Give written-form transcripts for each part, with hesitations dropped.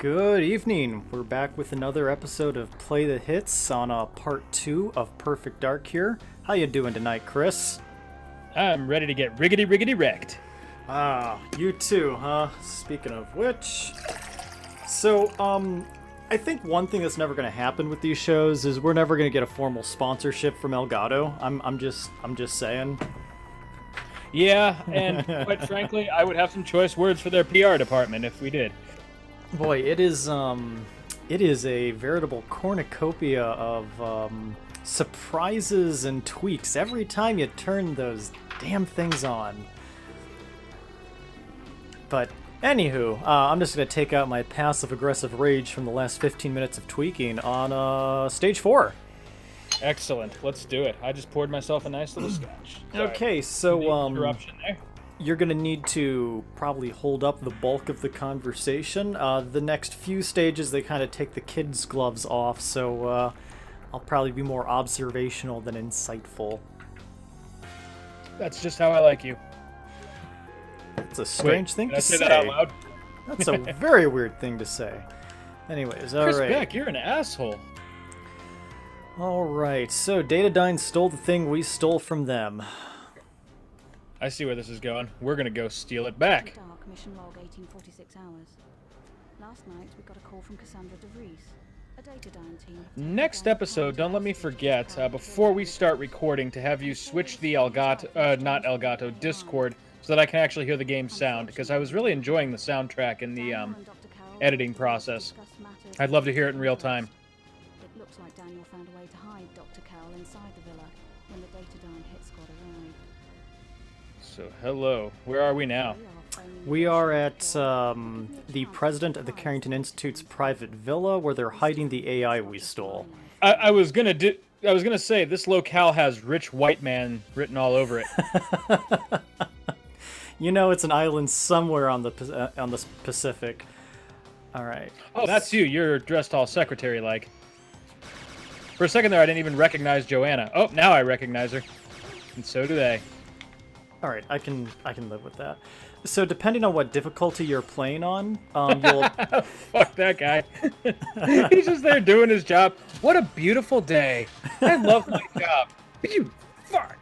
Good evening. We're back with another episode of Play the Hits on part 2 of Perfect Dark here. How you doing tonight, Chris? I'm ready to get riggedy wrecked. Ah, you too, huh? Speaking of which... So, I think one thing that's never going to happen with these shows is we're never going to get a formal sponsorship from Elgato. I'm just saying. Yeah, and quite frankly, I would have some choice words for their PR department if we did. Boy, it is a veritable cornucopia of surprises and tweaks every time you turn those damn things on. But anywho, I'm just gonna take out my passive-aggressive rage from the last 15 minutes of tweaking on stage 4. Excellent. Let's do it. I just poured myself a nice little scotch. Sorry. Okay, so Interruption there. you're going to need to probably hold up the bulk of the conversation. The next few stages, they kind of take the kids' gloves off, so I'll probably be more observational than insightful. That's just how I like you. It's a strange thing Did I to say say. that out loud? That's a very weird thing to say. Anyways, all Chris right. Beck, you're an asshole. All right, so Datadyne stole the thing we stole from them. I see where this is going. We're gonna go steal it back. Dark, mission log 1846 hours. Last night we got a call from Cassandra DeVries, a Datadyne team. Next episode, don't let me forget, before we start recording, to have you switch the Elgato, Discord, so that I can actually hear the game's sound, because I was really enjoying the soundtrack in the editing process. I'd love to hear it in real time. It looks like Daniel found a way to hide Dr. Carroll inside the villa when the Datadyne hit squad arrived. So, hello. Where are we now? We are at the president of the Carrington Institute's private villa, where they're hiding the AI we stole. I was gonna say this locale has "rich white man" written all over it. You know, it's an island somewhere on the Pacific. All right. Oh, that's you. You're dressed all secretary-like. For a second there, I didn't even recognize Joanna. Oh, now I recognize her, and so do they. All right, I can live with that. So depending on what difficulty you're playing on, you'll. Fuck that guy. He's just there doing his job. What a beautiful day. I love my job. You fuck.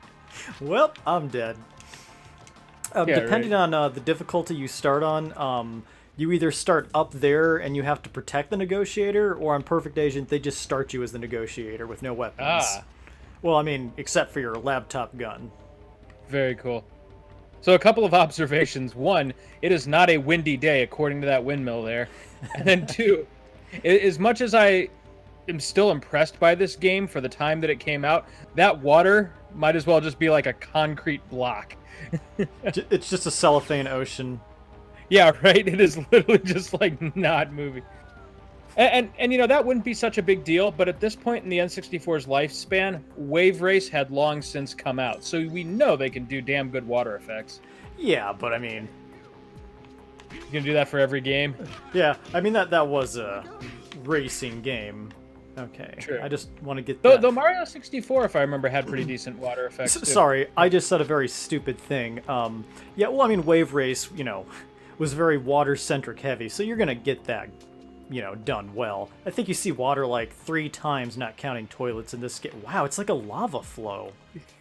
Well, I'm dead. Yeah, Depending right. on the difficulty you start on, you either start up there and you have to protect the negotiator, or on Perfect Agent they just start you as the negotiator with no weapons. Ah. Well, I mean, except for your laptop gun. Very cool. So a couple of observations. One, it is not a windy day, according to that windmill there. And then two, as much as I am still impressed by this game for the time that it came out, that water might as well just be like a concrete block. It's just a cellophane ocean. Yeah, right? It is literally just like not moving. And you know, that wouldn't be such a big deal, but at this point in the N64's lifespan, Wave Race had long since come out, so we know they can do damn good water effects. Yeah, but I mean... You can do that for every game? Yeah, I mean, that was a racing game. Okay, True. I just want to get that. Though Mario 64, if I remember, had pretty decent water effects, too. Sorry, I just said a very stupid thing. Yeah, well, I mean, Wave Race, you know, was very water-centric heavy, so you're going to get that, you know, done well. I think you see water like 3 times, not counting toilets in this game. Wow, it's like a lava flow.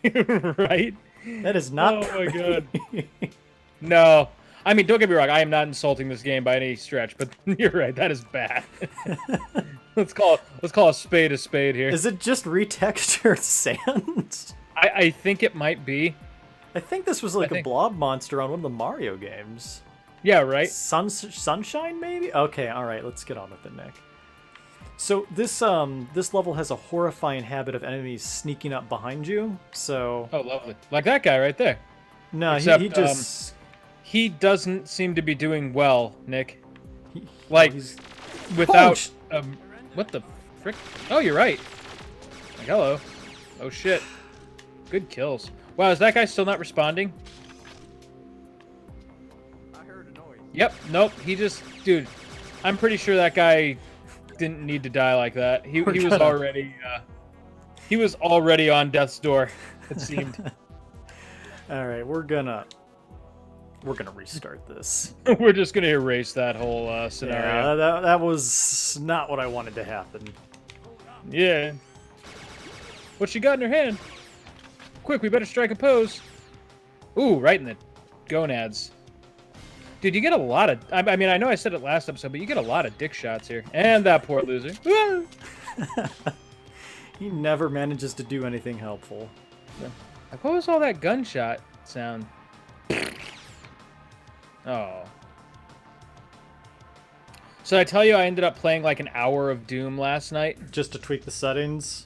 Right? That is not Oh my pretty. god. No. I mean, don't get me wrong, I am not insulting this game by any stretch, but you're right, that is bad. Let's call a spade here. Is it just retextured sand? I think it might be. I think this was like a blob monster on one of the Mario games. Yeah, right? Sunshine, maybe? Okay, alright, let's get on with it, Nick. So this level has a horrifying habit of enemies sneaking up behind you, so... Oh, lovely. Like that guy right there. No, Except, he just... he doesn't seem to be doing well, Nick. He, Like, he's... without... what the frick? Oh, you're right. Like, hello. Oh, shit. Good kills. Wow, is that guy still not responding? I heard a noise. Yep, nope, he just... Dude, I'm pretty sure that guy didn't need to die like that. He was already... he was already on death's door, it seemed. Alright, we're gonna We're gonna restart this. We're just gonna erase that whole scenario. Yeah, that was not what I wanted to happen. Yeah. What she got in her hand? Quick, we better strike a pose. Ooh, right in the gonads. Dude, you get a lot of... I mean, I know I said it last episode, but you get a lot of dick shots here. And that poor loser. He never manages to do anything helpful. Like, what was all that gunshot sound? Oh. So I tell you, I ended up playing like an hour of Doom last night. Just to tweak the settings?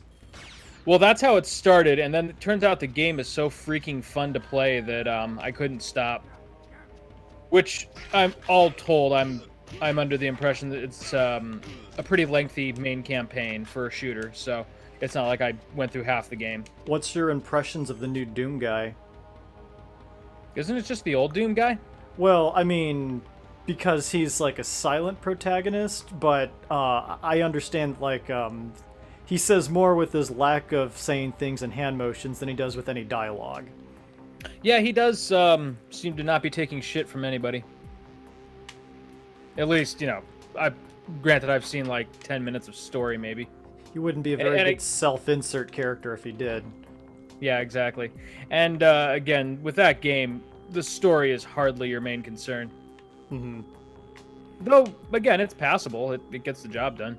Well, that's how it started, and then it turns out the game is so freaking fun to play that I couldn't stop. Which, I'm all told, I'm under the impression that it's a pretty lengthy main campaign for a shooter, so it's not like I went through half the game. What's your impressions of the new Doom guy? Isn't it just the old Doom guy? Well, I mean, because he's like a silent protagonist, but I understand like he says more with his lack of saying things and hand motions than he does with any dialogue. Yeah, he does seem to not be taking shit from anybody. At least, you know, granted I've seen like 10 minutes of story maybe. He wouldn't be a very good self-insert character if he did. Yeah, exactly. And again, with that game, the story is hardly your main concern. Mm-hmm. Though, again, it's passable. It gets the job done.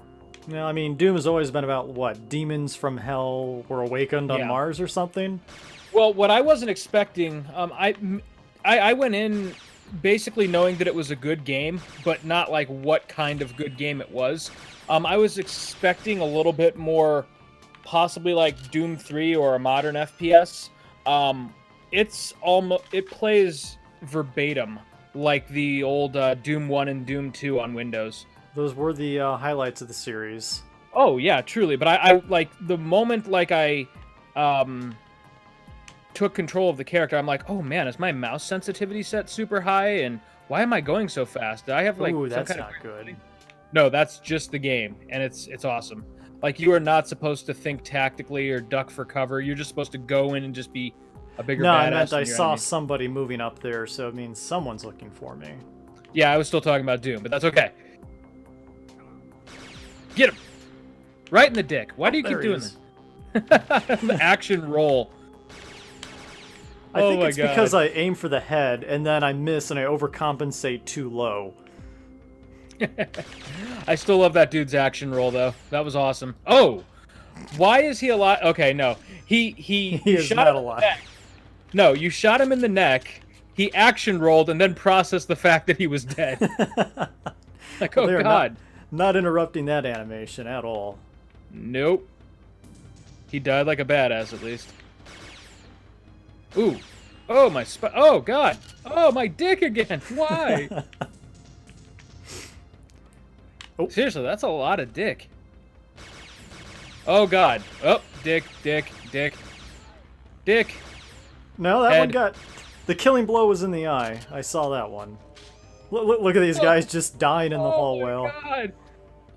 Yeah, I mean, Doom has always been about, what, demons from hell were awakened on Mars or something? Well, what I wasn't expecting, I went in basically knowing that it was a good game, but not like what kind of good game it was. I was expecting a little bit more, possibly like Doom 3 or a modern FPS. It plays verbatim like the old Doom 1 and Doom 2 on Windows. Those were the highlights of the series. Oh yeah, truly. But I like the moment like I took control of the character, I'm like, oh man, is my mouse sensitivity set super high? And why am I going so fast? Do I have like Ooh, some that's kind not of... good. No, that's just the game, and it's awesome. Like, you are not supposed to think tactically or duck for cover. You're just supposed to go in and just be a bigger badass. No, I meant I than your saw enemy. somebody moving up there, so it means someone's looking for me. Yeah, I was still talking about Doom, but that's okay. Get him! Right in the dick. Why do you keep doing this? Action roll. I think it's because I aim for the head, and then I miss, and I overcompensate too low. I still love that dude's action roll, though. That was awesome. Oh! Why is he alive? Okay, no. He is shot not him in the alive. neck. No, you shot him in the neck, he action rolled, and then processed the fact that he was dead. Like, oh They're god. Not interrupting that animation at all. Nope. He died like a badass, at least. Ooh. Oh, my oh, God. Oh, my dick again. Why? Oh. Seriously, that's a lot of dick. Oh, God. Oh, dick, dick, dick. Dick. No, that Head. one got... The killing blow was in the eye. I saw that one. Look at these guys just dying in the hallway. Oh, my God.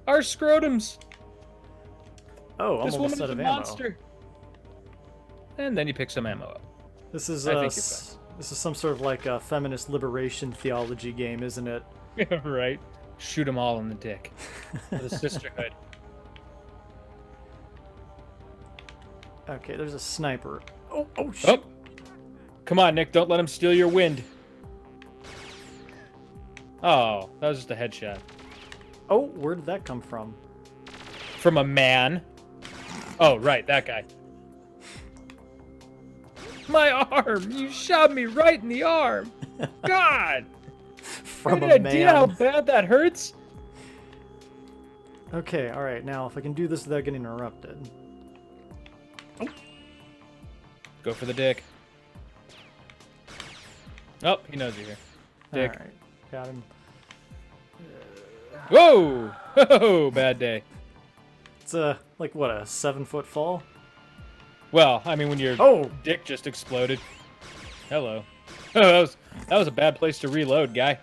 Our scrotums. Oh, This almost woman is out a of ammo. monster. And then you pick some ammo up. This is I think you're this is some sort of like a feminist liberation theology game, isn't it? Yeah, right. Shoot them all in the dick. For the sisterhood. Okay, there's a sniper. Oh, shit. Oh. Come on, Nick. Don't let him steal your wind. Oh, that was just a headshot. Oh, where did that come from? From a man. Oh, right. That guy. My arm! You shot me right in the arm! God! From Any a idea how man. bad that hurts? Okay, alright, now if I can do this without getting interrupted. Go for the dick. Oh, he knows you're here. Dick. Alright, got him. Whoa! Whoa! Bad day. It's like what, a 7-foot fall? Well, I mean, when your dick just exploded. Hello. Oh, that was a bad place to reload, guy.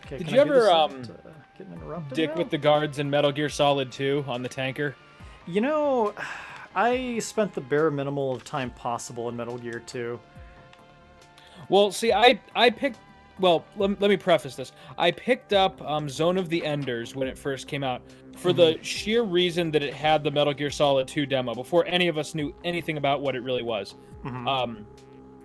Okay, Did can you I do ever this without, getting interrupted dick now? with the guards in Metal Gear Solid 2 on the tanker? You know, I spent the bare minimal of time possible in Metal Gear 2. Well, see, I picked. Well, let me preface this. I picked up Zone of the Enders when it first came out for the sheer reason that it had the Metal Gear Solid 2 demo before any of us knew anything about what it really was.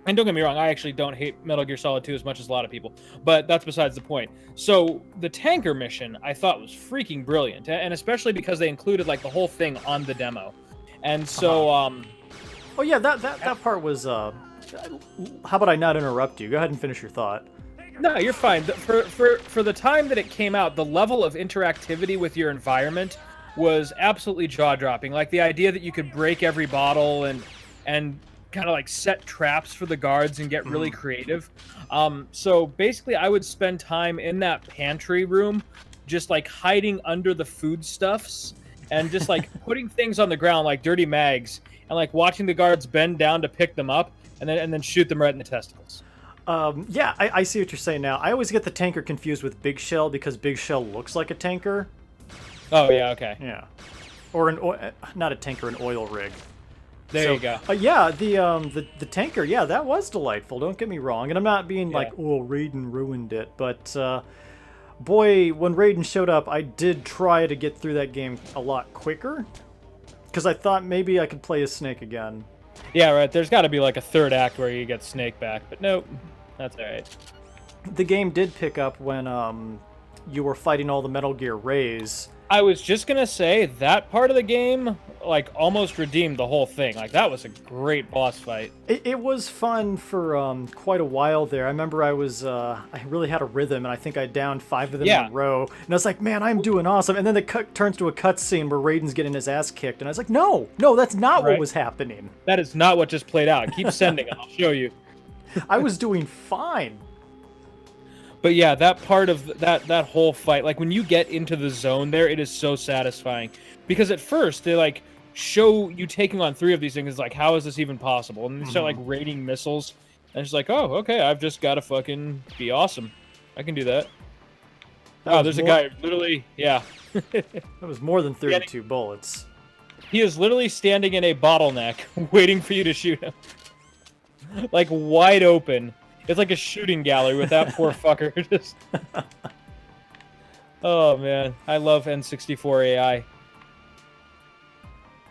And don't get me wrong, I actually don't hate Metal Gear Solid 2 as much as a lot of people, but that's besides the point. So the tanker mission I thought was freaking brilliant, and especially because they included like the whole thing on the demo. And so Oh yeah, that part was. How about I not interrupt you? Go ahead and finish your thought. No, you're fine. For the time that it came out, the level of interactivity with your environment was absolutely jaw-dropping. Like the idea that you could break every bottle and kind of like set traps for the guards and get really creative. So basically, I would spend time in that pantry room, just like hiding under the foodstuffs and just like putting things on the ground like dirty mags and like watching the guards bend down to pick them up and then shoot them right in the testicles. Yeah, I see what you're saying now. I always get the tanker confused with Big Shell because Big Shell looks like a tanker. Oh yeah, okay. Yeah, or not a tanker, an oil rig. There you go. Yeah, the tanker. Yeah, that was delightful. Don't get me wrong, and I'm not being like, oh, Raiden ruined it, but boy, when Raiden showed up, I did try to get through that game a lot quicker because I thought maybe I could play as Snake again. Yeah, right. There's got to be like a third act where you get Snake back, but nope, that's all right. The game did pick up when you were fighting all the Metal Gear Rays. I was just gonna say that part of the game, like, almost redeemed the whole thing. Like, that was a great boss fight. It was fun for quite a while there. I remember I really had a rhythm, and I think I downed 5 of them in a row. And I was like, man, I'm doing awesome. And then it turns to a cutscene where Raiden's getting his ass kicked, and I was like, no, that's not what was happening. That is not what just played out. Keep sending it. I'll show you. I was doing fine. But yeah, that part of that whole fight, like when you get into the zone there, it is so satisfying. Because at first, they like show you taking on 3 of these things, like, how is this even possible? And they start like raiding missiles. And it's like, oh, okay, I've just got to fucking be awesome. I can do that. Oh, there's a guy literally, yeah. That was more than 32 bullets. He is literally standing in a bottleneck waiting for you to shoot him. Like, wide open. It's like a shooting gallery with that poor fucker. Just... Oh man, I love N64 AI.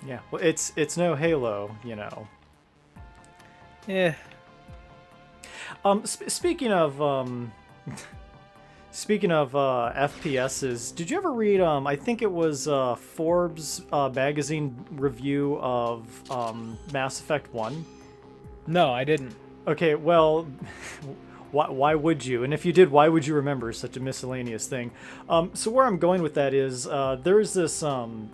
Yeah, well, it's no Halo, you know. Yeah. Speaking of FPSs, did you ever read I think it was Forbes magazine review of Mass Effect 1? No, I didn't. Okay, well, why would you? And if you did, why would you remember such a miscellaneous thing? So where I'm going with that is there's this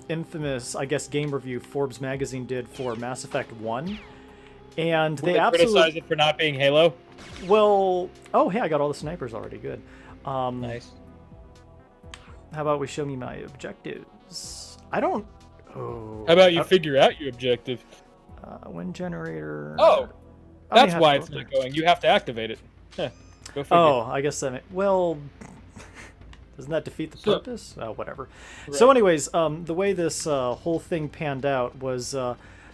infamous, I guess, game review Forbes magazine did for Mass Effect 1. And they absolutely criticize it for not being Halo? Well, oh, hey, I got all the snipers already. Good. Nice. How about we show me my objectives? I don't... Oh. How about you figure out your objective? Wind generator... Oh! That's why it's not going. You have to activate it. Go figure. Oh, I guess that... Well... Doesn't that defeat the purpose? Oh, whatever. Right. So anyways, the way this whole thing panned out was...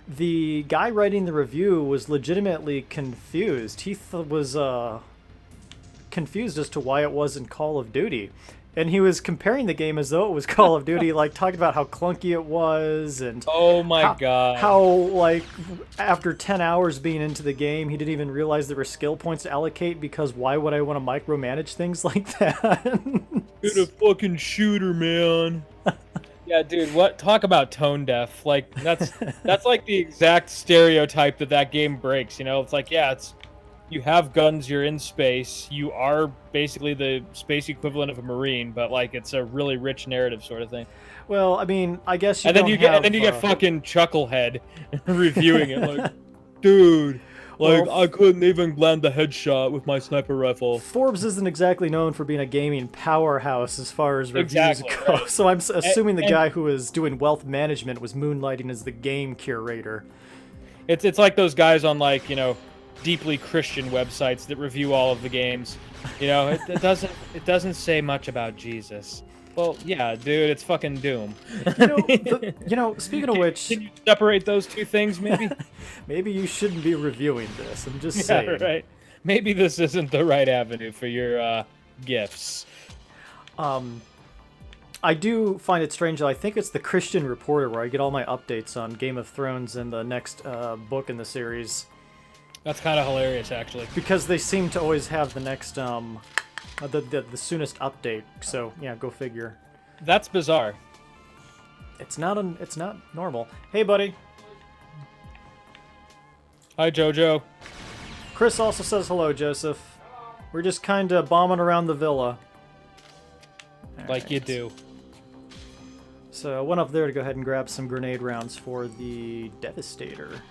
the guy writing the review was legitimately confused. He was confused as to why it wasn't Call of Duty. And he was comparing the game as though it was Call of Duty, like talking about how clunky it was and oh my god, how like after 10 hours being into the game, he didn't even realize there were skill points to allocate because why would I want to micromanage things like that? Dude, a fucking shooter, man. Yeah, dude, what? Talk about tone deaf. Like that's like the exact stereotype that game breaks. You know, it's like, yeah, it's you have guns, you're in space, you are basically the space equivalent of a Marine, but like it's a really rich narrative sort of thing. Well, I mean, I guess you. And then you get fucking Chucklehead reviewing it, like, dude. Like, well, I couldn't even land the headshot with my sniper rifle. Forbes isn't exactly known for being a gaming powerhouse as far as reviews go. Right. So I'm assuming the guy who was doing wealth management was moonlighting as the game curator. It's like those guys on, like, you know, deeply Christian websites that review all of the games. You know, it doesn't say much about Jesus. Well, yeah, dude, it's fucking Doom. You know, speaking of which... Can you separate those two things, maybe? Maybe you shouldn't be reviewing this, I'm just saying. Right. maybe this isn't the right avenue for your gifts. I do find it strange that I think it's the Christian Reporter where I get all my updates on Game of Thrones and the next book in the series. That's kind of hilarious, actually. Because they seem to always have the next, the soonest update. So yeah, go figure. That's bizarre. It's not normal. Hey, buddy. Hi, Jojo. Chris also says hello, Joseph. We're just kind of bombing around the villa. Like you Alright. do. So I went up there to go ahead and grab some grenade rounds for the Devastator,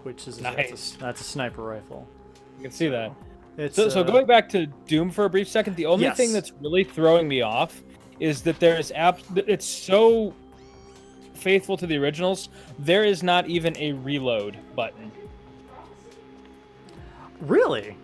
which is Nice. that's a sniper rifle. You can see that. It's So going back to Doom for a brief second, the only Yes. thing that's really throwing me off is that it's so faithful to the originals. There is not even a reload button. Really?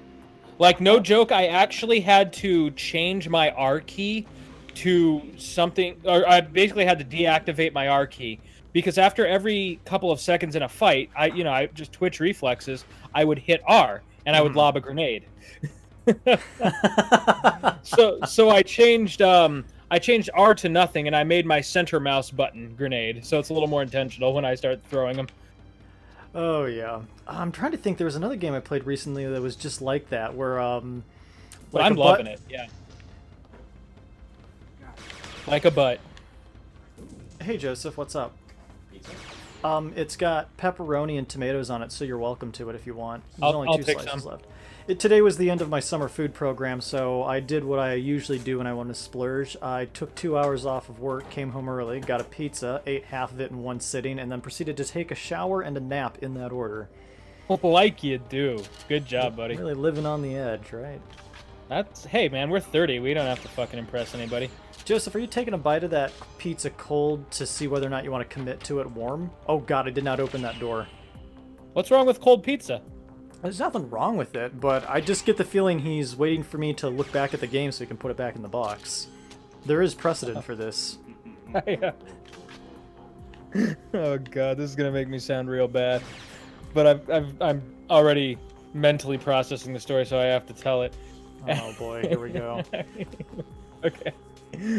Like, no joke, I actually had to change my R key to something, or I basically had to deactivate my R key because after every couple of seconds in a fight, I just twitch reflexes, I would hit R and I would lob a grenade. So I changed R to nothing and I made my center mouse button grenade, so it's a little more intentional when I start throwing them. Oh yeah. I'm trying to think. There was another game I played recently that was just like that, where I'm a loving it. Yeah. Like a butt. Hey Joseph, what's up? It's got pepperoni and tomatoes on it, so you're welcome to it if you want. There's only I'll two take slices some. left. Today was the end of my summer food program, so I did what I usually do when I want to splurge. I took 2 hours off of work, came home early, got a pizza, ate half of it in one sitting, and then proceeded to take a shower and a nap in that order. Like you do. Good job, buddy. Really living on the edge, right? Hey man, we're 30. We don't have to fucking impress anybody. Joseph, are you taking a bite of that pizza cold to see whether or not you want to commit to it warm? Oh god, I did not open that door. What's wrong with cold pizza? There's nothing wrong with it, but I just get the feeling he's waiting for me to look back at the game so he can put it back in the box. There is precedent for this. Oh god, this is gonna make me sound real bad. But I'm already mentally processing the story, so I have to tell it. Oh boy, here we go. Okay.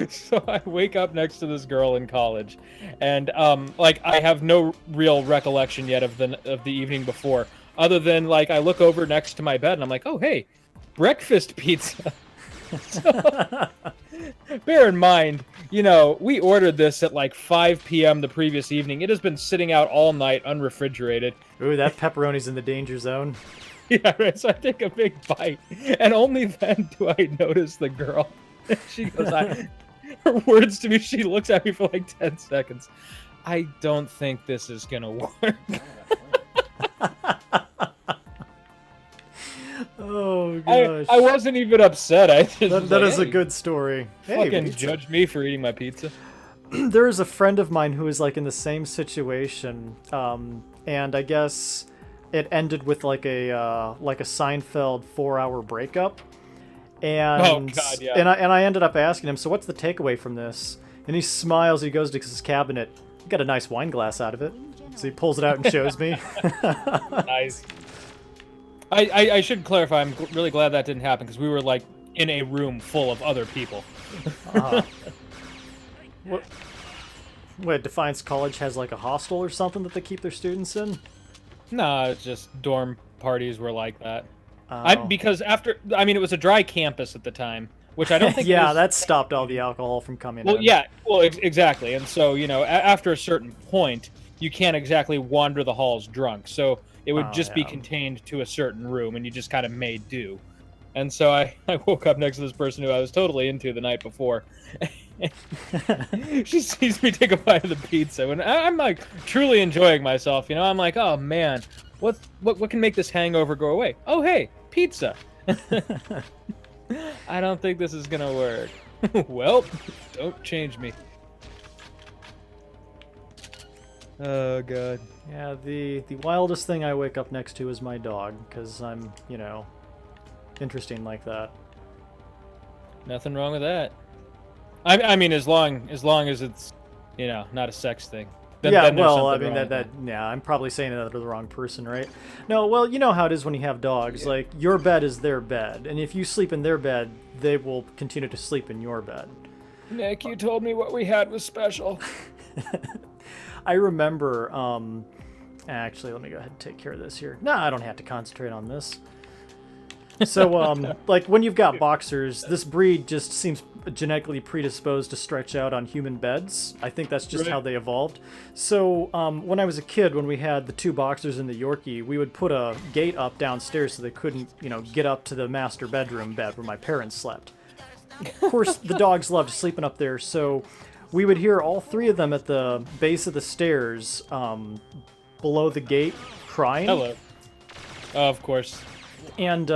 So I wake up next to this girl in college, and like I have no real recollection yet of the evening before, other than like I look over next to my bed and I'm like, oh hey, breakfast pizza. So, bear in mind, we ordered this at like 5 p.m. the previous evening. It has been sitting out all night unrefrigerated. Ooh, that pepperoni's in the danger zone. Yeah, right. So I take a big bite, and only then do I notice the girl. She goes, her words to me, she looks at me for like 10 seconds. I don't think this is gonna work. Oh gosh. I wasn't even upset. I just that is a good story. Fucking pizza. judge me for eating my pizza. There is a friend of mine who is like in the same situation, and I guess it ended with like a Seinfeld 4-hour breakup. And Oh, God, yeah. and I ended up asking him, so what's the takeaway from this? And he smiles. He goes to his cabinet. He got a nice wine glass out of it. So he pulls it out and shows me. Nice. I should clarify. I'm really glad that didn't happen because we were like in a room full of other people. Wait, Defiance College has like a hostel or something that they keep their students in? Nah, it's just dorm parties were like that. Oh. Because it was a dry campus at the time, which I don't think. Yeah, was, that stopped all the alcohol from coming Well, in. yeah, well, exactly. And so, after a certain point, you can't exactly wander the halls drunk. So it would just be contained to a certain room, and you just kind of made do. And so I woke up next to this person who I was totally into the night before. She sees me take a bite of the pizza, and I'm like truly enjoying myself. I'm like, oh man, what can make this hangover go away? Oh hey, pizza. I don't think this is gonna work. Well, don't change me. Oh god. Yeah, the wildest thing I wake up next to is my dog, because I'm, interesting like that. Nothing wrong with that. I mean, as long as it's, not a sex thing. then Yeah, there's well, I something mean wrong. yeah, I'm probably saying that to the wrong person, right? No, well, you know how it is when you have dogs. Like your bed is their bed, and if you sleep in their bed, they will continue to sleep in your bed. Nick, you told me what we had was special. I remember. Actually, let me go ahead and take care of this here. No, I don't have to concentrate on this. So, like when you've got boxers, this breed just seems genetically predisposed to stretch out on human beds. I think that's just how they evolved. So, when I was a kid, when we had the two boxers and the Yorkie, we would put a gate up downstairs so they couldn't, get up to the master bedroom bed where my parents slept. Of course, the dogs loved sleeping up there, so we would hear all three of them at the base of the stairs, below the gate, crying. Hello. Of course. And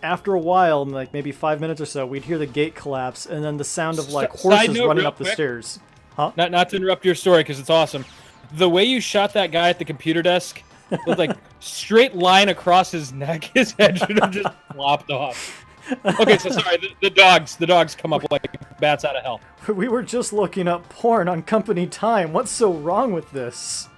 after a while, like maybe 5 minutes or so, we'd hear the gate collapse, and then the sound of like Side horses note, running real up the quick. stairs. Huh? Not to interrupt your story because it's awesome. The way you shot that guy at the computer desk with like straight line across his neck, his head should have just flopped off. Okay, so sorry. The dogs come up like bats out of hell. We were just looking up porn on company time. What's so wrong with this?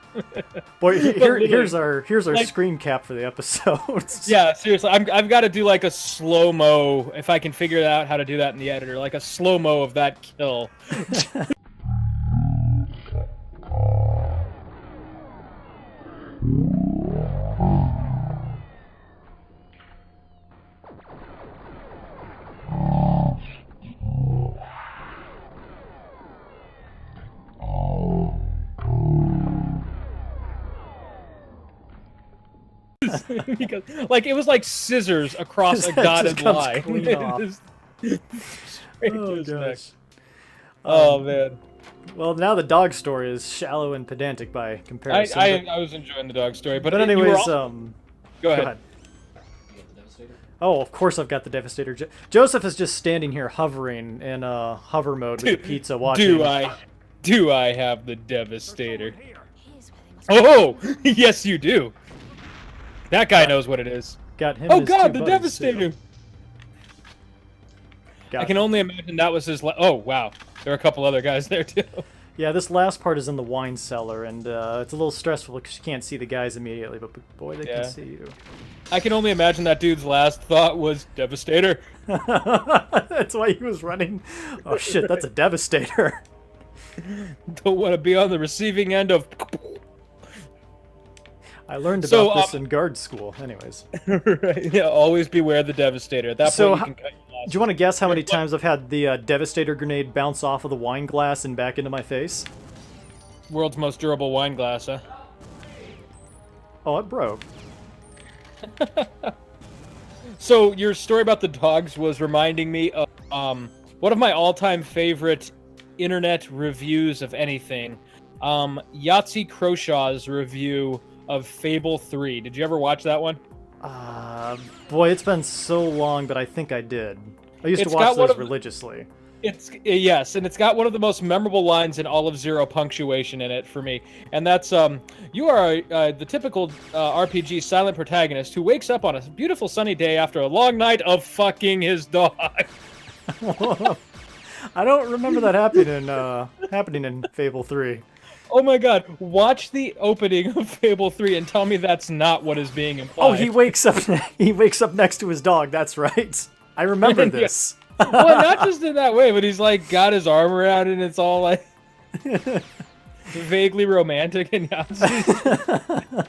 Boy, here's our like- screen cap for the episode. Yeah, seriously, I've got to do like a slow mo if I can figure out how to do that in the editor, like a slow mo of that kill. Because, like it was like scissors across a That dotted just comes line. clean off. Straight to Oh his neck. gosh. Oh man, Well, now the dog story is shallow and pedantic by comparison. I was enjoying the dog story, but but you were anyways, also- go ahead. Oh, of course I've got the Devastator. Joseph is just standing here hovering in hover mode with the pizza watching. Do I have the Devastator? Here's where they must Oh, yes you do. That guy knows what it is. Got him. Oh and his God, two the buddies, too. Devastator! Got I can only imagine that was his. Oh wow, there are a couple other guys there too. Yeah, this last part is in the wine cellar, and it's a little stressful because you can't see the guys immediately, but boy, they Yeah. can see you. I can only imagine that dude's last thought was Devastator. That's why he was running. Oh shit, that's a Devastator. Don't want to be on the receiving end of. I learned about So, this in guard school. Anyways, Right, yeah, always beware the Devastator. At that So point, ho- you can cut your do you want to guess how many times I've had the Devastator grenade bounce off of the wine glass and back into my face? world's most durable wine glass, huh? Oh, it broke. So your story about the dogs was reminding me of one of my all-time favorite internet reviews of anything. Yahtzee Crowshaw's review of Fable 3. Did you ever watch that one? Boy, it's been so long, but I think I did. I used It's to watch got one those of the- religiously. Yes, and it's got one of the most memorable lines in all of Zero punctuation in it for me, and that's you are the typical RPG silent protagonist who wakes up on a beautiful sunny day after a long night of fucking his dog. I don't remember that happening in Fable 3. Oh my god, watch the opening of Fable 3 and tell me that's not what is being implied. Oh, he wakes up. He wakes up next to his dog. That's right. I remember Yeah. this. Well, not just in that way, but he's like got his arm around it and it's all like vaguely romantic and Yahtzee.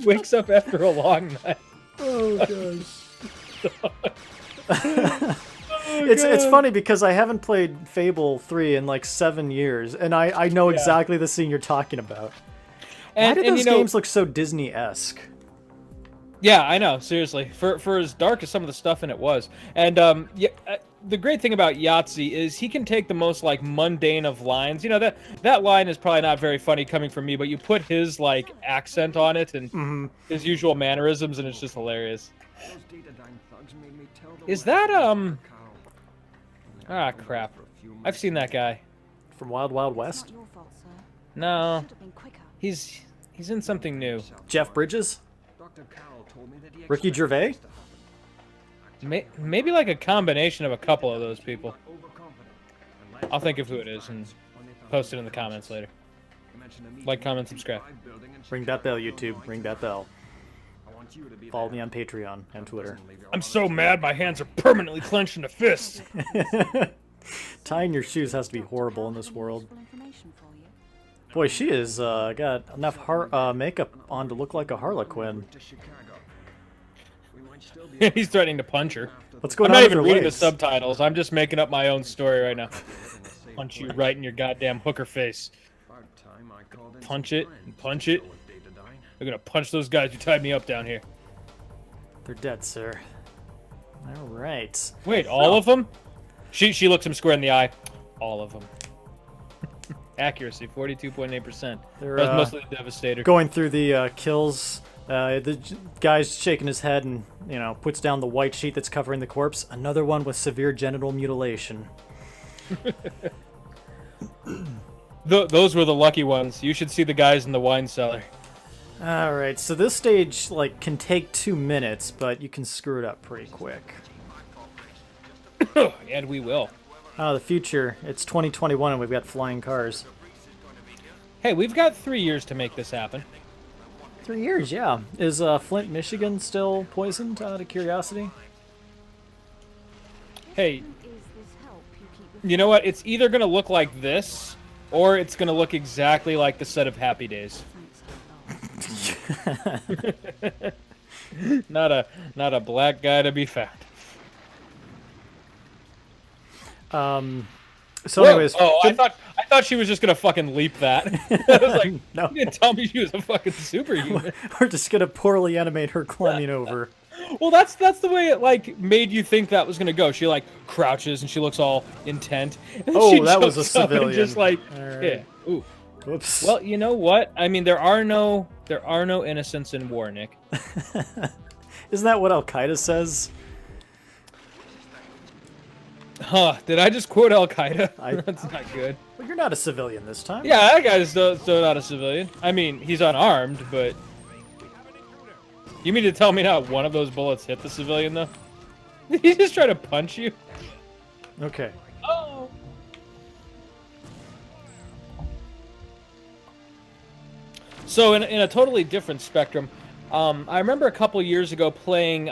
Wakes up after a long night. Oh gosh. It's funny because I haven't played Fable 3 in like 7 years, and I know exactly the scene you're talking about. Why did those games look so Disney-esque? Yeah, I know. Seriously, for as dark as some of the stuff in it was, and the great thing about Yahtzee is he can take the most like mundane of lines. You know that line is probably not very funny coming from me, but you put his like accent on it and his usual mannerisms, and it's just hilarious. Is that Ah, crap. I've seen that guy. From Wild Wild It's West? not your fault, sir. No, Should have been quicker. he's in something new. Jeff Bridges? Ricky Gervais? Maybe like a combination of a couple of those people. I'll think of who it is. And post it in the comments later. Like, comment, subscribe. Ring that bell, YouTube. Ring that bell. Follow me on Patreon and Twitter. I'm so mad my hands are permanently clenched into fists. Tying your shoes has to be horrible in this world. Useful information for you. Boy, she is got enough makeup on to look like a Harlequin. He's threatening to punch her. What's going I'm on not with even her reading the legs? subtitles. I'm just making up my own story right now. Punch you right in your goddamn hooker face. Punch it and punch it. I'm gonna punch those guys who tied me up down here. They're dead, sir. All right. Wait, all of them? She looks him square in the eye. All of them. Accuracy, 42.8%. They're That was mostly the Devastator. going through the kills. Guy's shaking his head and, puts down the white sheet that's covering the corpse. Another one with severe genital mutilation. Those were the lucky ones. You should see the guys in the wine cellar. All right, so this stage can take 2 minutes, but you can screw it up pretty quick. And we will. The future. It's 2021 and we've got flying cars. Hey, we've got 3 years to make this happen. 3 years, yeah. Is Flint, Michigan still poisoned, out of curiosity? Hey, Is this help you keep you know what? It's either going to look like this, or it's going to look exactly like the set of Happy Days. Not a black guy to be found. So anyways... I thought she was just gonna fucking leap that. I was like, No. you didn't tell me she was a fucking superhuman. We're just gonna poorly animate her climbing over. Well, that's the way it made you think that was gonna go. She crouches and she looks all intent. And Oh, she that was a jumps up and civilian. just All right. yeah. Ooh. Whoops. Well, you know what? I mean, there are no innocents in war, Nick. Isn't that what Al Qaeda says? Huh? Did I just quote Al Qaeda? That's not good. Well, you're not a civilian this time. Yeah, that guy's still not a civilian. I mean, he's unarmed, but... You mean to tell me not one of those bullets hit the civilian, though? Did he just try to punch you? Okay. Oh! So, in a totally different spectrum, I remember a couple years ago playing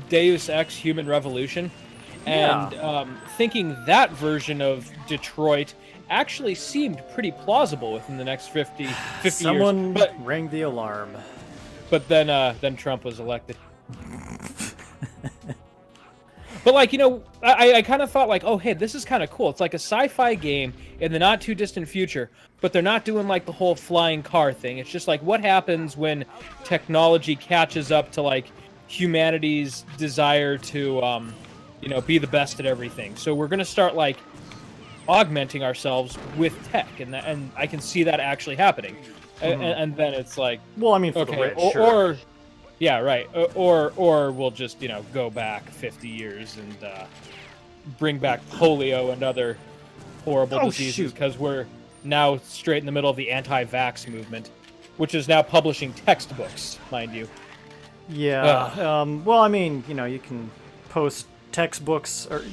Deus Ex Human Revolution, and thinking that version of Detroit actually seemed pretty plausible within the next 50 Someone years. rang the alarm. But then Trump was elected. But I kind of thought oh hey, this is kind of cool. It's like a sci-fi game in the not too distant future, but they're not doing the whole flying car thing. It's just what happens when technology catches up to humanity's desire to be the best at everything. So we're gonna start augmenting ourselves with tech, and I can see that actually happening. And then it's Well, I mean, for the okay, rich, sure. or yeah, right, or we'll just go back 50 years and bring back polio and other horrible diseases because we're now straight in the middle of the anti-vax movement, which is now publishing textbooks, mind you. Yeah. Well, I mean, you can post textbooks, or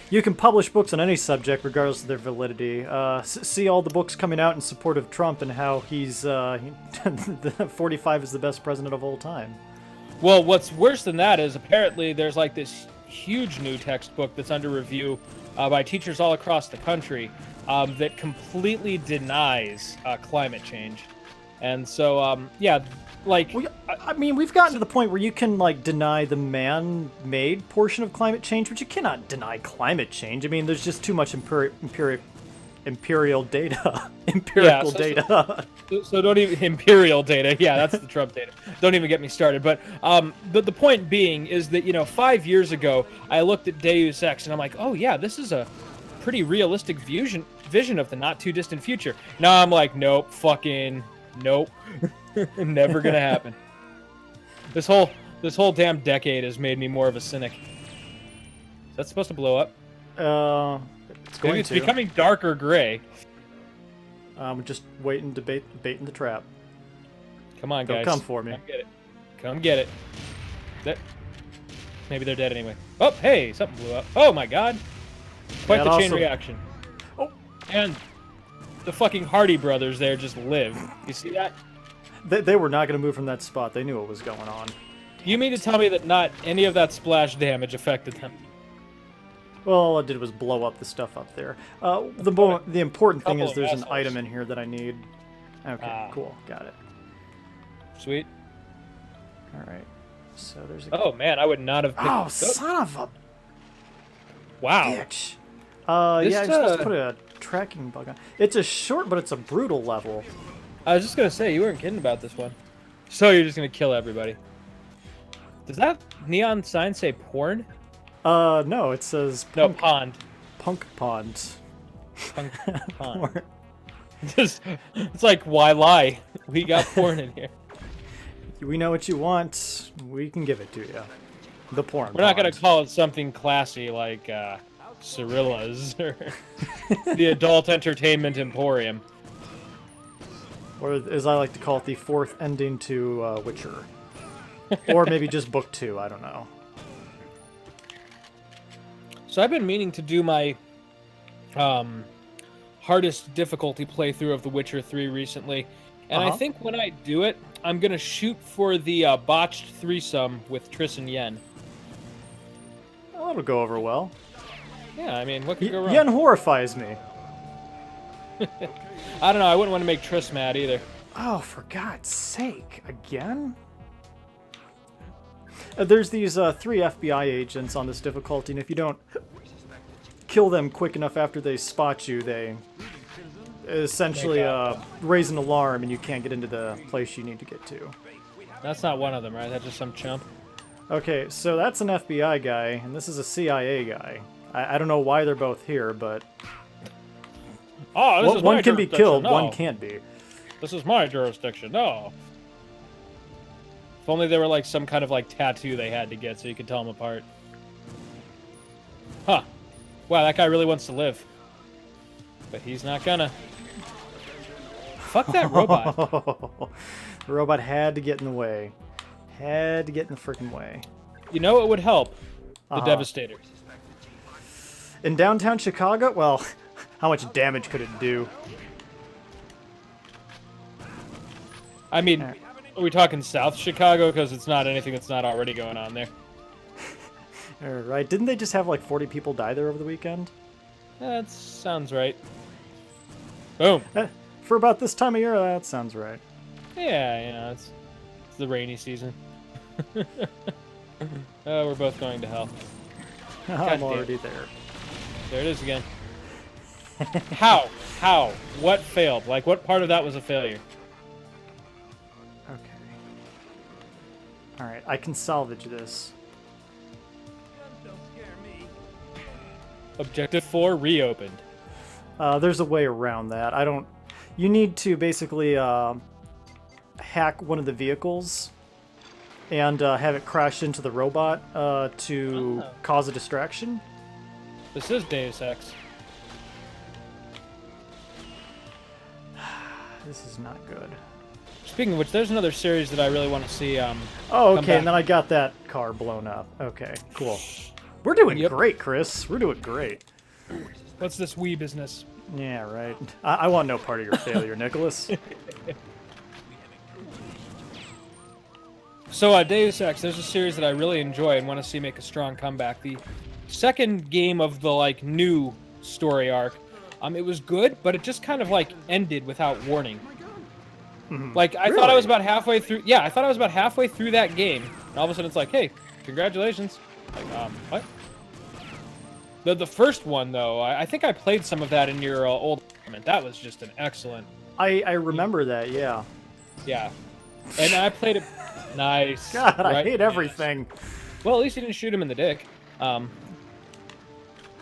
you can publish books on any subject regardless of their validity. See all the books coming out in support of Trump and how he's 45 is the best president of all time. Well, what's worse than that is apparently there's this huge new textbook that's under review by teachers all across the country that completely denies climate change. And so, yeah, Well, I mean, we've gotten to the point where you can deny the man-made portion of climate change, but you cannot deny climate change. I mean, there's just too much imperial data. Empirical data. So don't even imperial data. Yeah, that's the Trump data. Don't even get me started. But the point being is that 5 years ago I looked at Deus Ex and I'm like, oh yeah, this is a pretty realistic vision of the not too distant future. Now I'm like, nope, fucking nope. Never gonna happen. This whole damn decade has made me more of a cynic. Is that supposed to blow up? It's going Maybe it's to. becoming darker gray. Just waiting to bait in the trap. Come on, Don't guys. come for me. Come get it. Come get it. Maybe they're dead anyway. Oh, hey, something blew up. Oh my god. Quite That the chain also- reaction. Oh. And the fucking Hardy brothers there just live. You see that? They were not going to move from that spot. They knew what was going on. You mean to tell me that not any of that splash damage affected them? Well, all it did was blow up the stuff up there. The important thing is Couple of there's an assholes. item in here that I need. Okay, cool. Got it. Sweet. All right. So there's a... Oh, man, I would not have picked... Oh, son of a Wow. bitch. This, Yeah, I'm supposed to put a tracking bug on. It's a short, but it's a brutal level. I was just going to say, you weren't kidding about this one. So you're just going to kill everybody. Does that neon sign say porn? No, it says No, pond. punk pond. Punk pond. Porn. Just, it's like, why lie? We got porn in here. We know what you want. We can give it to you. The porn. We're not going pond. to call it something classy like Cirilla's or the Adult Entertainment Emporium. Or as I like to call it, the fourth ending to Witcher. Or maybe just book 2, I don't know. So I've been meaning to do my hardest difficulty playthrough of The Witcher 3 recently. And I think when I do it, I'm going to shoot for the botched threesome with Triss and Yen. Well, that'll go over well. Yeah, I mean, what could go wrong? Yen horrifies me. I don't know, I wouldn't want to make Triss mad either. Oh, for God's sake. Again? There's these 3 FBI agents on this difficulty, and if you don't kill them quick enough after they spot you, they essentially raise an alarm and you can't get into the place you need to get to. That's not one of them, right? That's just some chump. Okay, so that's an FBI guy, and this is a CIA guy. I don't know why they're both here, but... Oh, this is my one can be jurisdiction. killed, No. one can't be. This is my jurisdiction. No. If only there were like some kind of like tattoo they had to get so you could tell them apart. Huh. Wow, that guy really wants to live. But he's not gonna. Fuck that robot. The robot had to get in the way. Had to get in the freaking way. You know what would help? The Devastator. In downtown Chicago? Well, how much damage could it do? I mean, are we talking South Chicago? Because it's not anything that's not already going on there. Alright, didn't they just have like 40 people die there over the weekend? That sounds right. Boom. For about this time of year, that sounds right. Yeah, you know, it's the rainy season. Oh, we're both going to hell. I'm damn. already there. There it is again. How? How? What failed? Like, what part of that was a failure? Okay. Alright, I can salvage this. Objective 4 reopened. There's a way around that. I don't... You need to basically hack one of the vehicles and have it crash into the robot to cause a distraction. This is Deus Ex. This is not good. Speaking of which, there's another series that I really want to see. Oh, come okay, back. and then I got that car blown up. Okay, cool. We're doing Yep. great, Chris. We're doing great. What's this Wii business? Yeah, right. I want no part of your failure, Nicholas. So, Deus Ex, there's a series that I really enjoy and want to see make a strong comeback. The second game of the, like, new story arc, it was good, but it just kind of, like, ended without warning. Like, I thought I was about halfway through... Yeah, I thought I was about halfway through that game, and all of a sudden it's like, hey, congratulations. Like, what? The first one, though, I think I played some of that in your old tournament. That was just an excellent... I remember that, yeah. Yeah. And I played it... Nice. God, I Right? hate everything. Well, at least you didn't shoot him in the dick. But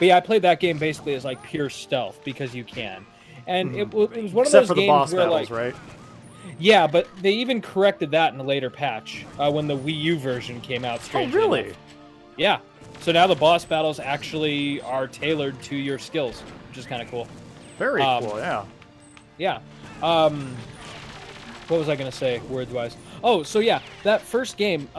yeah, I played that game basically as like pure stealth because you can, and it was one of Except those for the games boss where battles, like, right? yeah, but they even corrected that in a later patch when the Wii U version came out. Oh, Strangely really? enough. Yeah. So now the boss battles actually are tailored to your skills, which is kind of cool. Very cool, yeah. Yeah. What was I gonna say, words-wise? Oh, so yeah, that first game,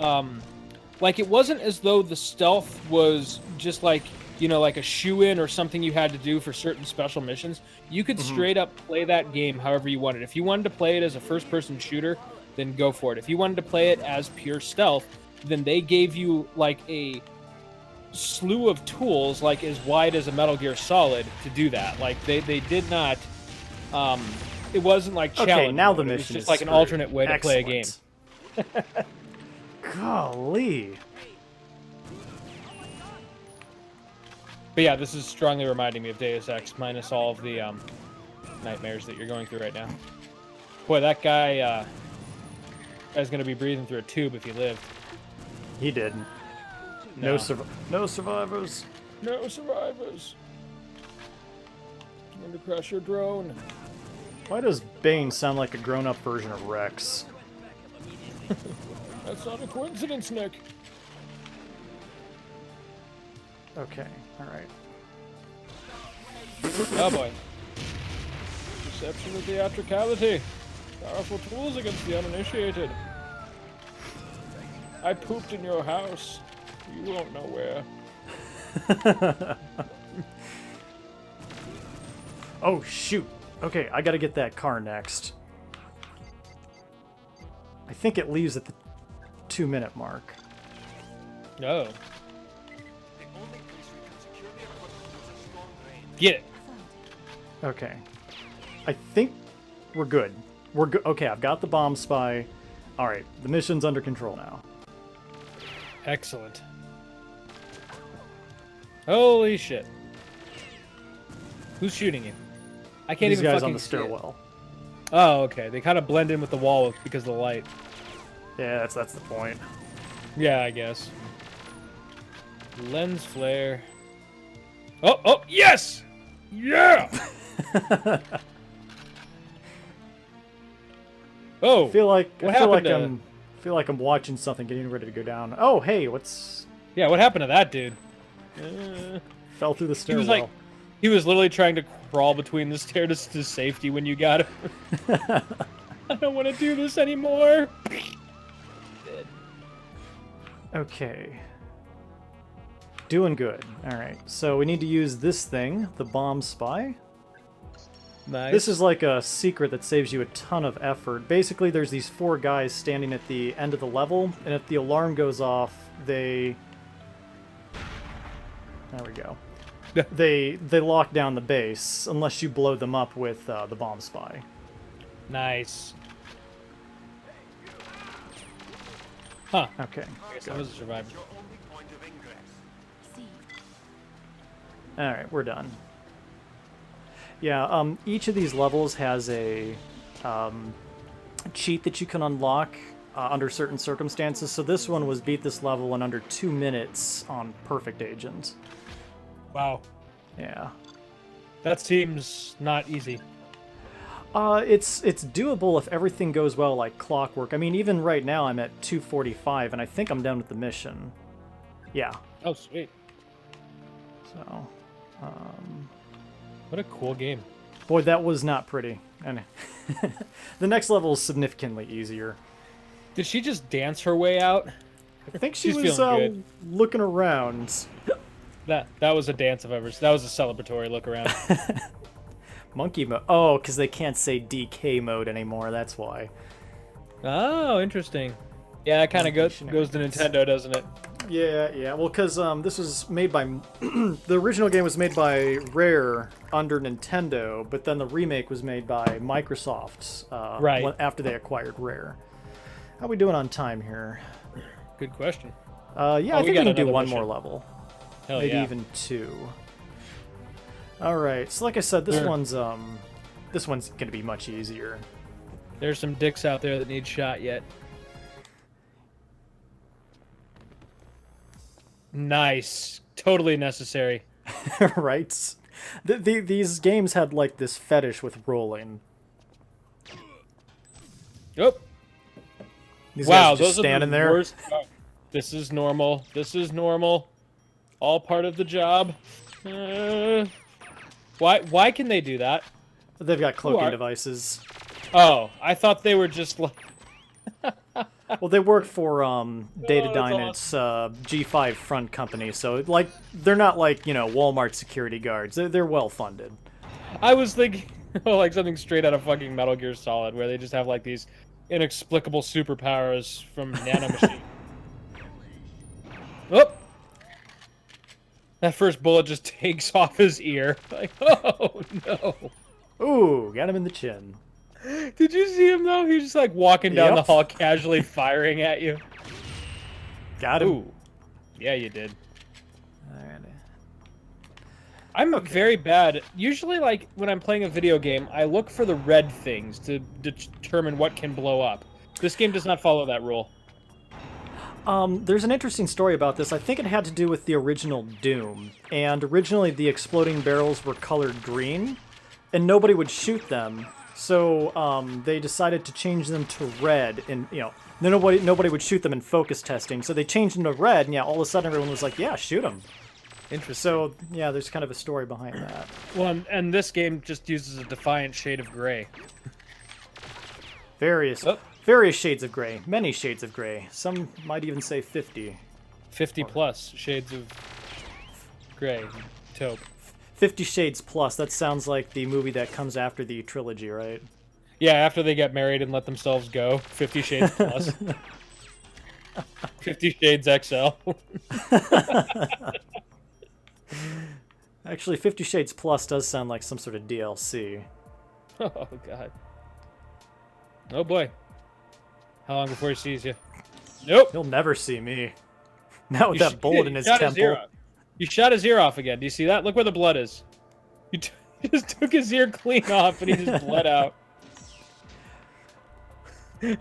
like it wasn't as though the stealth was just like you know, like a shoe-in or something you had to do for certain special missions, you could straight up play that game however you wanted. If you wanted to play it as a first-person shooter, then go for it. If you wanted to play it as pure stealth, then they gave you like a slew of tools, like as wide as a Metal Gear Solid, to do that. Like they did not. It wasn't like challenge. Okay, now mode. the It was mission just is like an screwed. alternate way to play a game. Excellent. Golly. But yeah, this is strongly reminding me of Deus Ex, minus all of the nightmares that you're going through right now. Boy, that guy is going to be breathing through a tube if he lived. He didn't. No survivors. No survivors. I'm going to crash your drone. Why does Bane sound like a grown-up version of Rex? That's not a coincidence, Nick. Okay, alright. Oh boy. Deception and theatricality. Powerful tools against the uninitiated. I pooped in your house. You won't know where. Oh, shoot. Okay, I gotta get that car next. I think it leaves at the 2-minute mark. No. Get it. Okay. I think we're good. We're good. Okay, I've got the bomb spy. Alright, the mission's under control now. Excellent. Holy shit. Who's shooting you? I can't These even guys fucking on the see it. stairwell. Oh, okay. They kind of blend in with the wall because of the light. Yeah, that's the point. Yeah, I guess. Lens flare. Oh, yes! Yeah! Oh, I feel like what I feel like happened I'm watching something getting ready to go down. Oh, hey, what's yeah, what happened to that dude? fell through the He stairwell? was like, he was literally trying to crawl between the stairs to safety when you got him. I don't want to do this anymore. Okay. Doing good. Alright, so we need to use this thing, the bomb spy. Nice. This is like a secret that saves you a ton of effort. Basically, there's these 4 guys standing at the end of the level, and if the alarm goes off, they... There we go. They lock down the base, unless you blow them up with the bomb spy. Nice. Huh. Okay. I guess I was a survivor. Alright, we're done. Yeah, each of these levels has a cheat that you can unlock under certain circumstances. So this one was beat this level in under 2 minutes on Perfect Agent. Wow. Yeah. That seems not easy. It's doable if everything goes well like clockwork. I mean, even right now I'm at 245, and I think I'm done with the mission. Yeah. Oh, sweet. So, What a cool game. boy, that was not pretty. And the next level is significantly easier. Did she just dance her way out? I think she She's was feeling good. looking around. That was a dance of ours. That was a celebratory look around. Monkey mode. Oh, because they can't say DK mode anymore. That's why. Oh, interesting. Yeah, that kind of goes to Nintendo, doesn't it? Yeah. Well, because this was made by... the original game was made by Rare under Nintendo, but then the remake was made by Microsoft Right. after they acquired Rare. How we doing on time here? Good question. Yeah, I we think we got can do another one mission. more level. Hell Maybe yeah. even 2. Alright, so like I said, this Sure. one's gonna be much easier. There's some dicks out there that need shot yet. Nice. Totally necessary. Right? These games had like this fetish with rolling. Oh. These Wow, guys are just those standing are the there. worst. This is normal. This is normal. All part of the job. Why can they do that? They've got cloaking are- devices. Oh, I thought they were just like... Well, they work for Datadyne. that's It's G5 front company, so like they're not like Walmart security guards. They're well funded. I was thinking, like something straight out of fucking Metal Gear Solid, where they just have like these inexplicable superpowers from nanomachine. Oh! That first bullet just takes off his ear. Like, oh no. Ooh, got him in the chin. Did you see him though? He was just like walking down the Yep. hall casually firing at you. Got him. Ooh. Yeah, you did. Alright. I'm very bad. Usually, like, when I'm playing a video game, I look for the red things to determine what can blow up. This game does not follow that rule. There's an interesting story about this. I think it had to do with the original Doom. And originally the exploding barrels were colored green, and nobody would shoot them. So they decided to change them to red, and nobody would shoot them in focus testing. So they changed them to red, and all of a sudden everyone was like, "Yeah, shoot them." Interesting. So yeah, there's kind of a story behind that. Well, and this game just uses a defiant shade of gray. Various shades of gray, many shades of gray. Some might even say 50. 50 plus shades of gray, taupe. 50 Shades Plus. That sounds like the movie that comes after the trilogy, right? Yeah, after they get married and let themselves go. 50 Shades Plus. 50 Shades XL. Actually, 50 Shades Plus does sound like some sort of DLC. Oh, God. Oh, boy. How long before he sees you? Nope. He'll never see me. Not with that bullet in his shot temple. ear off. You shot his ear off again. Do you see that? Look where the blood is. You just took his ear clean off and he just bled out.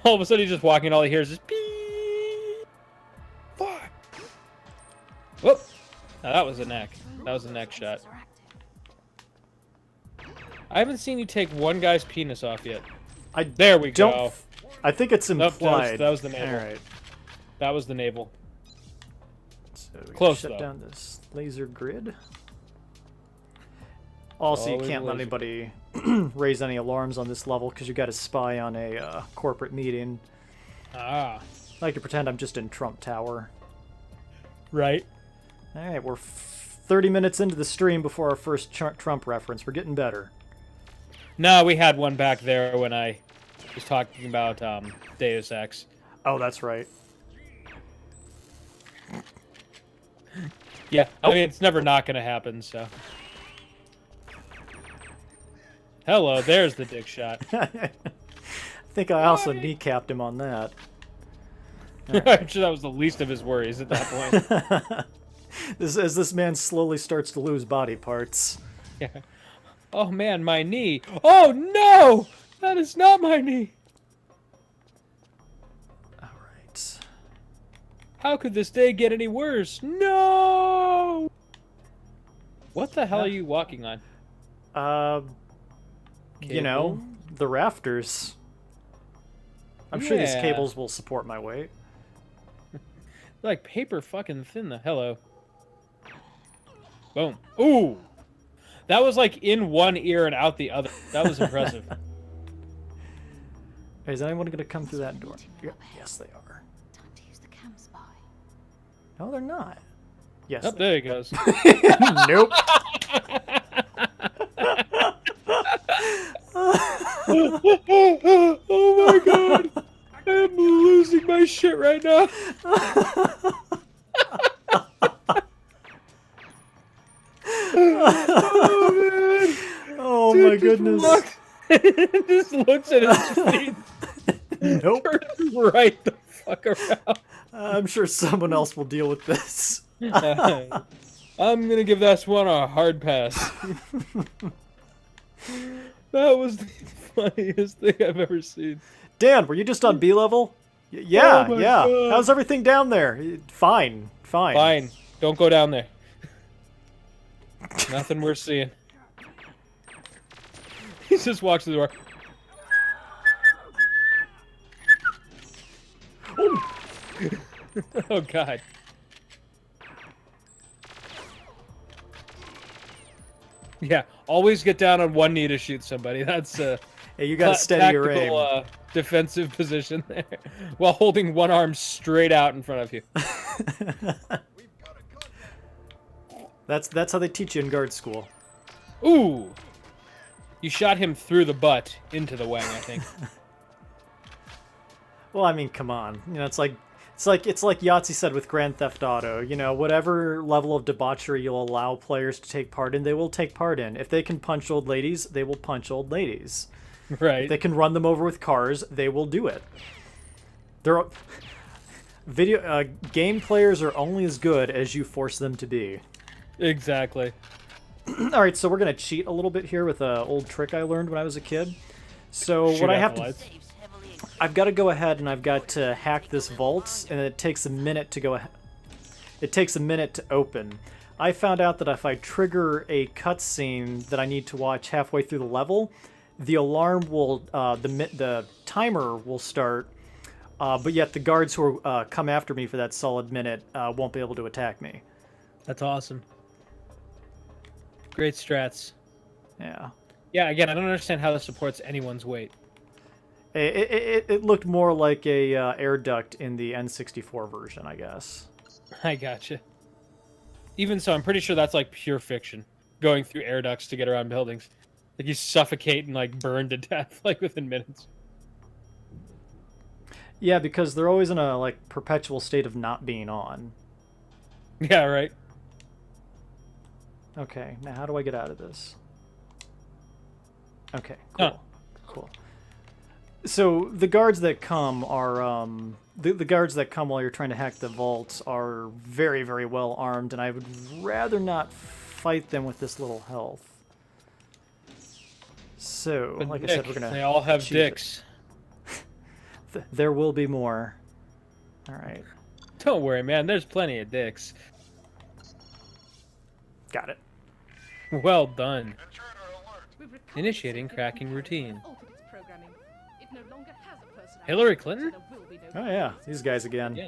All of a sudden he's just walking, all he hears is beep. Fuck. Whoop. Now, that was a neck. That was a neck shot. I haven't seen you take one guy's penis off yet. There we go. I think it's Nope, implied. that was the navel. All right. That was the navel. So we Close, shut though. down this laser grid. Also, you Always can't let laser. anybody raise any alarms on this level because you got to spy on a corporate meeting. Ah. I like to pretend I'm just in Trump Tower. Right. All right, we're 30 minutes into the stream before our first Trump reference. We're getting better. No, we had one back there when I was talking about Deus Ex. Oh, that's right. Yeah, I mean, it's never not going to happen, so. Hello, there's the dick shot. I think I also kneecapped him on that. I'm sure that was the least of his worries at that point. As this man slowly starts to lose body parts. Yeah. Oh, man, my knee. Oh, no! That is not my knee. All right. How could this day get any worse? No! What the hell are you walking on? You know, the rafters. I'm sure these Yeah. cables will support my weight. Like paper fucking thin, the hello. Boom. Ooh! That was like in one ear and out the other. That was impressive. Is anyone going to come through that door? Yes, they are. Time to use the cam spy. No, they're not. Yes. Oh, there he goes. Nope. Oh my god! I'm losing my shit right now. Oh man! Oh Dude my goodness. Just looks at his feet. Nope. Turns right the fuck around. I'm sure someone else will deal with this. I'm gonna give that one a hard pass. That was the funniest thing I've ever seen. Dan, were you just on B level? Yeah, Oh my yeah. God. How's everything down there? Fine, fine. Fine, don't go down there. Nothing worth seeing. He just walks through the door. Oh god. Yeah, always get down on one knee to shoot somebody. That's Hey, you gotta steady your tactical, aim. defensive position there, while holding one arm straight out in front of you. That's how they teach you in guard school. Ooh! You shot him through the butt into the wang, I think. Well, I mean, come on. You know, it's like Yahtzee said with Grand Theft Auto. You know, whatever level of debauchery you'll allow players to take part in, they will take part in. If they can punch old ladies, they will punch old ladies. Right. If they can run them over with cars, they will do it. They're game players are only as good as you force them to be. Exactly. All right, so we're gonna cheat a little bit here with an old trick I learned when I was a kid. So Shoot what I out have the to, lights. I've got to go ahead and I've got to hack this vault, and it takes a minute to go. It takes a minute to open. I found out that if I trigger a cutscene that I need to watch halfway through the level, the alarm will, the timer will start, but yet the guards who come after me for that solid minute won't be able to attack me. That's awesome. Great strats. Yeah. Yeah, again, I don't understand how this supports anyone's weight. It looked more like a air duct in the N64 version, I guess. I gotcha. Even so, I'm pretty sure that's like pure fiction. Going through air ducts to get around buildings. Like you suffocate and like burn to death like within minutes. Yeah, because they're always in a like perpetual state of not being on. Yeah, right. Okay, now how do I get out of this? Okay, cool. Huh. Cool. So the guards that come are the guards that come while you're trying to hack the vaults are very, very well armed, and I would rather not fight them with this little health. So, But like I Nick, said, we're gonna. they all have cheat it. dicks. There will be more. All right, Don't worry, man. There's plenty of dicks. got it. Well done. Initiating cracking routine. Hillary Clinton? Oh yeah, these guys again. Yeah.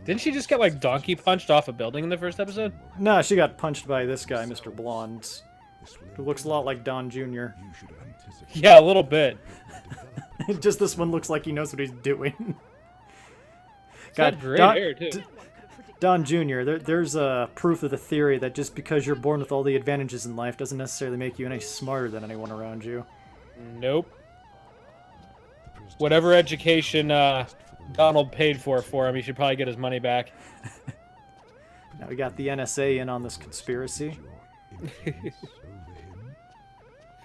Didn't she just get like donkey punched off a building in the first episode? No, she got punched by this guy, Mr. Blonde, who looks a lot like Don Jr. Yeah, a little bit. Just this one looks like he knows what he's doing. It's got great hair too. Don Jr., there's proof of the theory that just because you're born with all the advantages in life doesn't necessarily make you any smarter than anyone around you. Nope. Whatever education Donald paid for him, he should probably get his money back. Now we got the NSA in on this conspiracy.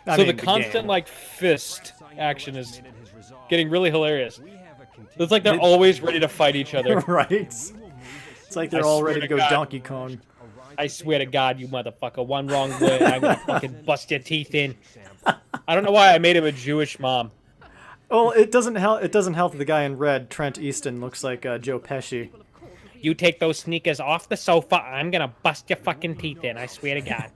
So the constant like fist action is getting really hilarious. It's like they're always ready to fight each other. Right? It's like they're all ready to go Donkey Kong. I swear to God, you motherfucker, one wrong word, I'm gonna fucking bust your teeth in. I don't know why I made him a Jewish mom. Well, it doesn't help. It doesn't help that the guy in red, Trent Easton, looks like Joe Pesci. You take those sneakers off the sofa, I'm gonna bust your fucking teeth in, I swear to God.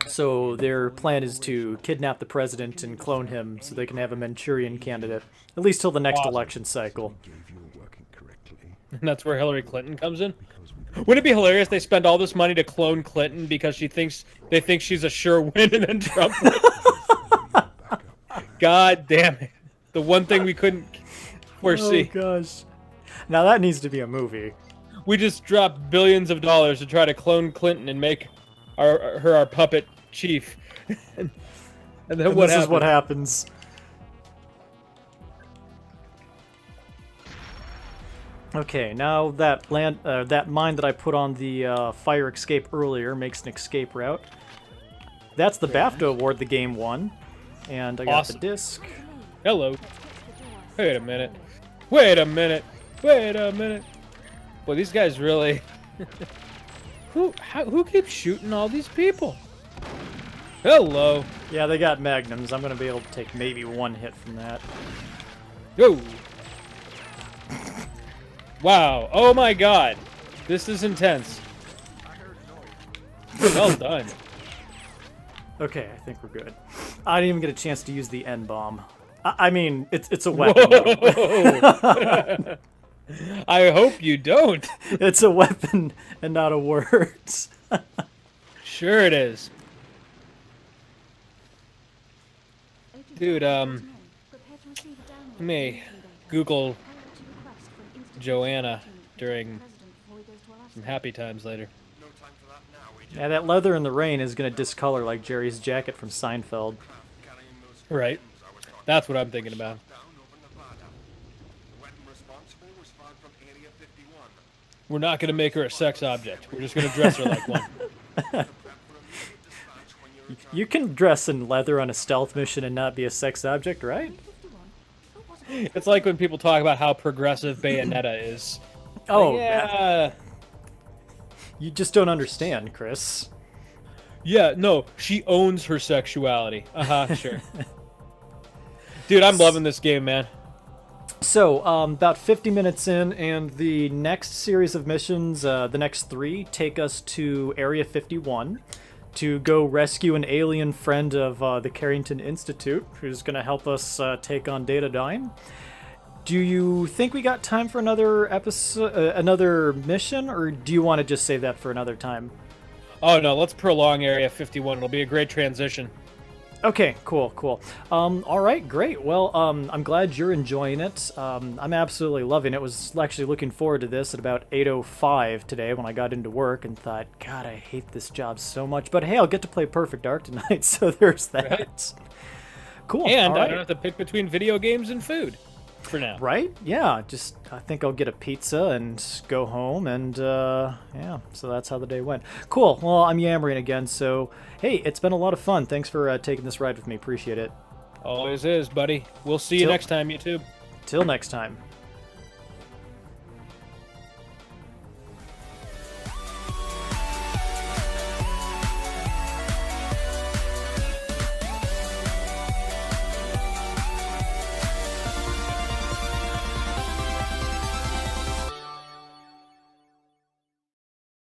So their plan is to kidnap the president and clone him so they can have a Manchurian candidate, at least till the next Awesome. election cycle. And that's where Hillary Clinton comes in? Wouldn't it be hilarious they spend all this money to clone Clinton because they think she's a sure win and then Trump wins? God damn it. The one thing we couldn't foresee. Oh gosh. Now that needs to be a movie. We just dropped billions of dollars to try to clone Clinton and make her our puppet chief. and then And what this happens? is what happens. Okay, now that that mine that I put on the fire escape earlier makes an escape route. That's the BAFTA award the game won, and I got Awesome. the disc. Hello. Wait a minute. Wait a minute. Wait a minute. Well, these guys really... Who keeps shooting all these people? Hello. Yeah, they got magnums. I'm gonna be able to take maybe one hit from that. Whoa. Wow. Oh my God. This is intense. Well done. Okay, I think we're good. I didn't even get a chance to use the N-bomb. I mean, it's a weapon. Whoa. I hope you don't. It's a weapon and not a word. Sure it is. Dude, Prepare to receive a download let me briefing data. Google Priority request from institute Joanna team to during the president before he goes to Alaska. some happy times later. No time for that now, Agent. Yeah, that leather in the rain is gonna discolor like Jerry's jacket from Seinfeld. Carrying those Right. weapons I was talking That's what I'm thinking about. down over Nevada. The weapon responsible was found from Area 51. We're not gonna make her a sex object. We're just gonna dress her like one. Prep for immediate dispatch when you return. You can dress in leather on a stealth mission and not be a sex object, right? 51. What was it? It's like when people talk about how progressive Bayonetta is. Oh, yeah. you just don't understand, Chris. Yeah, no, she owns her sexuality. Sure. Dude, I'm loving this game, man. So, about 50 minutes in, and the next series of missions, the next 3, take us to Area 51 to go rescue an alien friend of the Carrington Institute, who's going to help us take on Datadyne. Do you think we got time for another episode, another mission, or do you want to just save that for another time? Oh no, let's prolong Area 51. It'll be a great transition. Okay, cool. All right, great. Well, I'm glad you're enjoying it. I'm absolutely loving it. Was actually looking forward to this at about 8:05 today when I got into work and thought, God, I hate this job so much. But hey, I'll get to play Perfect Dark tonight, so there's that. Right. Cool. And all I right. don't have to pick between video games and food for now. Right? Yeah, just I think I'll get a pizza and go home, and yeah, so that's how the day went. Cool. Well, I'm yammering again, so hey, it's been a lot of fun. Thanks for taking this ride with me. Appreciate it. Always is, buddy. We'll see you Till- next time, YouTube. Till next time.